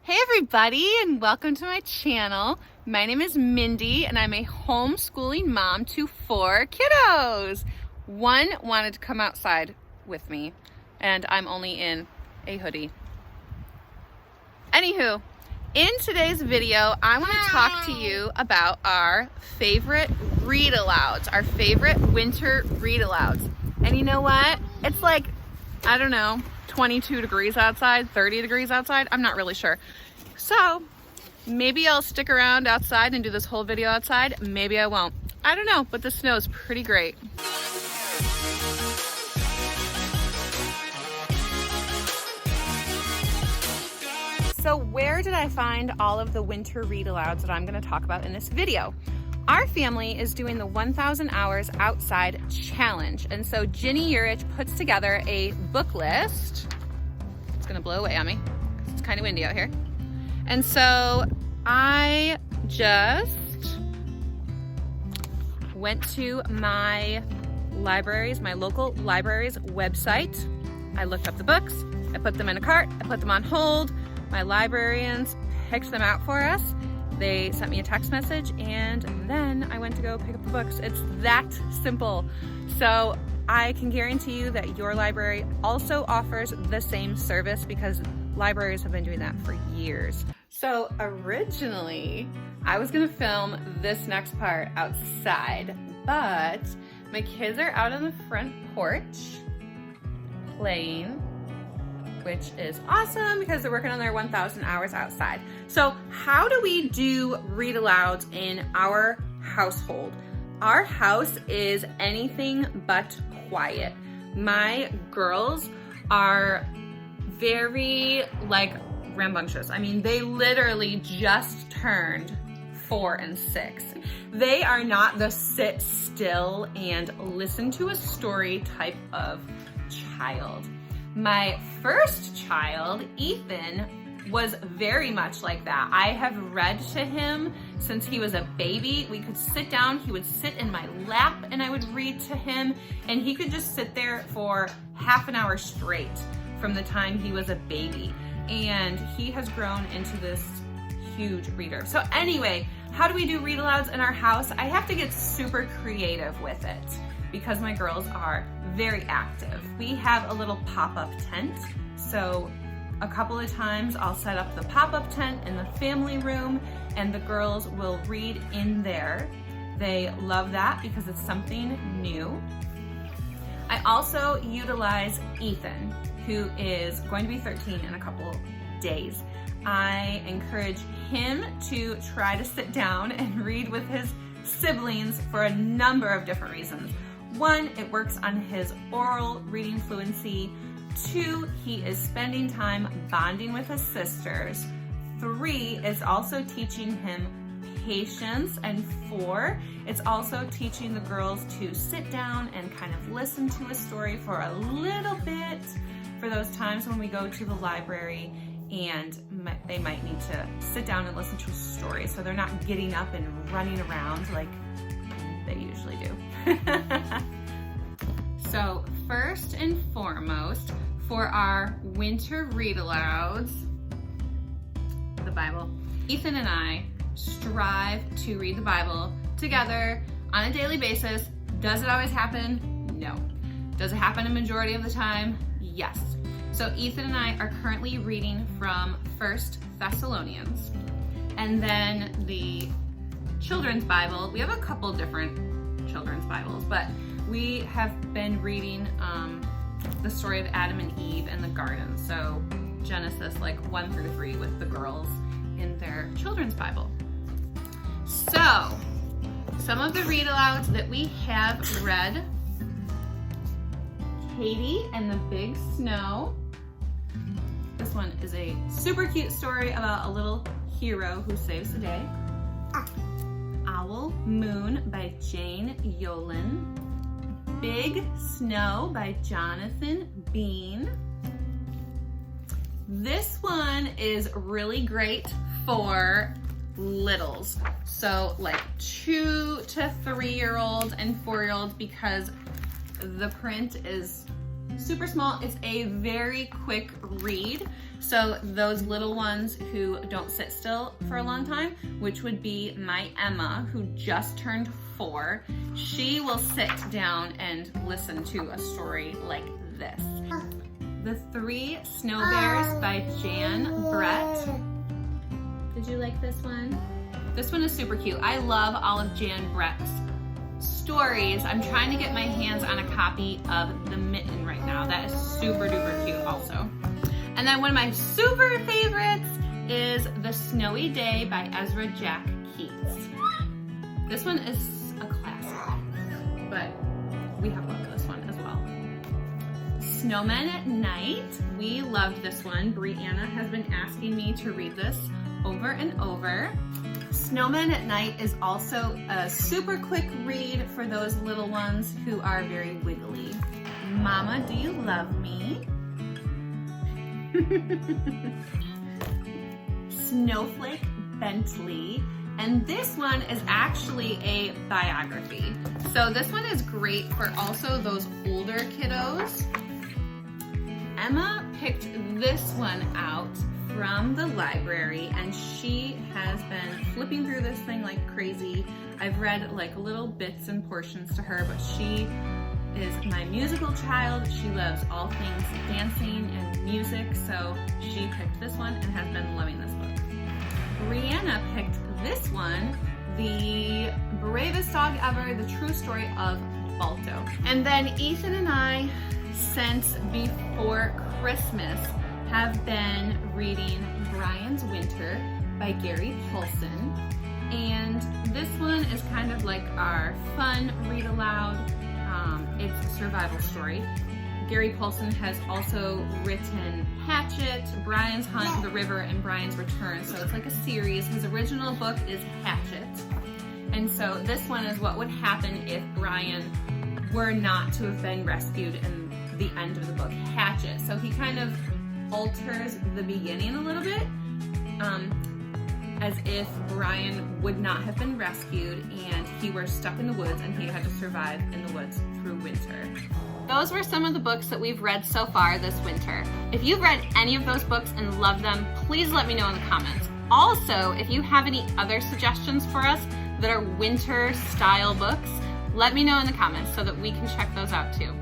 Hey everybody, and welcome to my channel. My name is Mindy and I'm a homeschooling mom to 4 kiddos. One wanted to come outside with me and I'm only in a hoodie. Anywho, in today's video, I want to talk to you about our favorite read-alouds, our favorite winter read-alouds. And you know what? It's like, I don't know, 22 degrees outside, 30 degrees outside. I'm not really sure. So maybe I'll stick around outside and do this whole video outside. Maybe I won't. I don't know, but the snow is pretty great. So where did I find all of the winter read-alouds that I'm going to talk about in this video? Our family is doing the 1,000 Hours Outside Challenge. And so Ginny Urich puts together a book list. It's gonna blow away on me. It's kind of windy out here. And so I just went to my library's, my local library's website. I looked up the books, I put them in a cart, I put them on hold. My librarians picked them out for us. They sent me a text message and then I went to go pick up the books. It's that simple. So I can guarantee you that your library also offers the same service because libraries have been doing that for years. So originally I was gonna film this next part outside, but my kids are out on the front porch playing, which is awesome because they're working on their 1,000 hours outside. So how do we do read-alouds in our household? Our house is anything but quiet. My girls are very rambunctious. I mean, they literally just turned 4 and 6. They are not the sit still and listen to a story type of child. My first child, Ethan, was very much like that. I have read to him since he was a baby. We could sit down, he would sit in my lap and I would read to him and he could just sit there for half an hour straight from the time he was a baby. And he has grown into this huge reader. So anyway, how do we do read-alouds in our house? I have to get super creative with it because my girls are very active. We have a little pop-up tent. So a couple of times I'll set up the pop-up tent in the family room and the girls will read in there. They love that because it's something new. I also utilize Ethan, who is going to be 13 in a couple days. I encourage him to try to sit down and read with his siblings for a number of different reasons. 1, it works on his oral reading fluency. 2, he is spending time bonding with his sisters. 3, it's also teaching him patience. And 4, it's also teaching the girls to sit down and kind of listen to a story for a little bit for those times when we go to the library and they might need to sit down and listen to a story so they're not getting up and running around like they usually do. So first and foremost, for our winter read-alouds, the Bible. Ethan and I strive to read the Bible together on a daily basis. Does it always happen? No. Does it happen a majority of the time? Yes. So Ethan and I are currently reading from 1 Thessalonians. And then the children's Bible, we have a couple different children's Bibles, but we have been reading the story of Adam and Eve in the garden. So Genesis 1 through 3 with the girls in their children's Bible. So some of the read-alouds that we have read: Katie and the Big Snow. This one is a super cute story about a little hero who saves the day. Owl Moon by Jane Yolen. Big Snow by Jonathan Bean. This one is really great for littles. So 2 to 3-year-olds and 4-year-olds because the print is super small. It's a very quick read. So those little ones who don't sit still for a long time, which would be my Emma, who just turned 4, she will sit down and listen to a story like this. The 3 Snow Bears by Jan Brett. Did you like this one? This one is super cute. I love all of Jan Brett's stories. I'm trying to get my hands on a copy of The Mitten right now. That is super duper cute also. And then one of my super favorites is The Snowy Day by Ezra Jack Keats. This one is a classic, but we have loved this one as well. Snowmen at Night. We loved this one. Brianna has been asking me to read this over and over. Snowmen at Night is also a super quick read for those little ones who are very wiggly. Mama, do you love me? Snowflake Bentley, and this one is actually a biography. So this one is great for also those older kiddos. Emma picked this one out from the library and she has been flipping through this thing like crazy. I've read like little bits and portions to her, but she is my musical child. She loves all things dancing and music, so she picked this one and has been loving this book. Brianna picked this one, The Bravest Dog Ever, The True Story of Balto. And then Ethan and I, since before Christmas, have been reading Brian's Winter by Gary Paulson. And this one is kind of like our fun read aloud. It's a survival story. Gary Paulson has also written Hatchet, Brian's Hunt, The River, and Brian's Return. So it's like a series. His original book is Hatchet. And so this one is what would happen if Brian were not to have been rescued in the end of the book, Hatchet. So he kind of alters the beginning a little bit, as if Brian would not have been rescued and he were stuck in the woods and he had to survive in the woods through winter. Those were some of the books that we've read so far this winter. If you've read any of those books and love them, please let me know in the comments. Also, if you have any other suggestions for us that are winter style books, let me know in the comments so that we can check those out too.